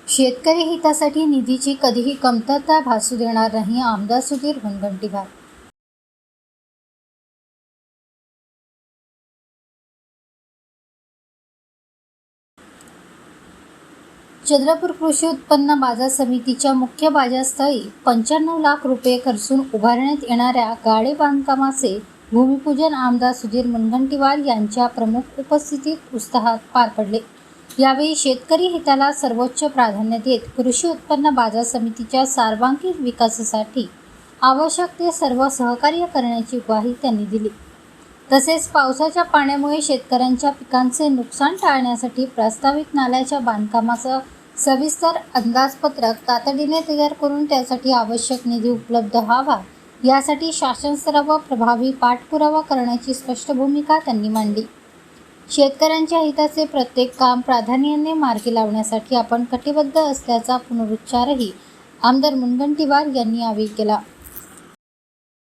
शेतकरी हितासाठी निधीची कधीही कमतरता भासू देणार नाही, आमदार सुधीर मुनगंटीवार. चंद्रपूर कृषी उत्पन्न बाजार समितीच्या मुख्य बाजारस्थळी 95 लाख रुपये खर्चून उभारण्यात येणाऱ्या गाळे बांधकामाचे भूमिपूजन आमदार सुधीर मुनगंटीवार यांच्या प्रमुख उपस्थितीत उत्साहात पार पडले. यावेळी शेतकरी हिताला सर्वोच्च प्राधान्य देत कृषी उत्पन्न बाजार समितीच्या सर्वांगीण विकासासाठी आवश्यक ते सर्व सहकार्य करण्याची ग्वाही त्यांनी दिली. तसेच पावसाच्या पाण्यामुळे शेतकऱ्यांच्या पिकांचे नुकसान टाळण्यासाठी प्रस्तावित नाल्याच्या बांधकामाचं सविस्तर अंदाजपत्रक तातडीने तयार करून त्यासाठी आवश्यक निधी उपलब्ध व्हावा यासाठी शासनस्तरावर प्रभावी पाठपुरावा करण्याची स्पष्ट भूमिका त्यांनी मांडली. शेतकऱ्यांच्या हिताचे प्रत्येक काम प्राधान्याने मार्गी लावण्यासाठी आपण कटिबद्ध असल्याचा पुनरुच्चारही आमदार मुनगंटीवार यांनी यावेळी केला.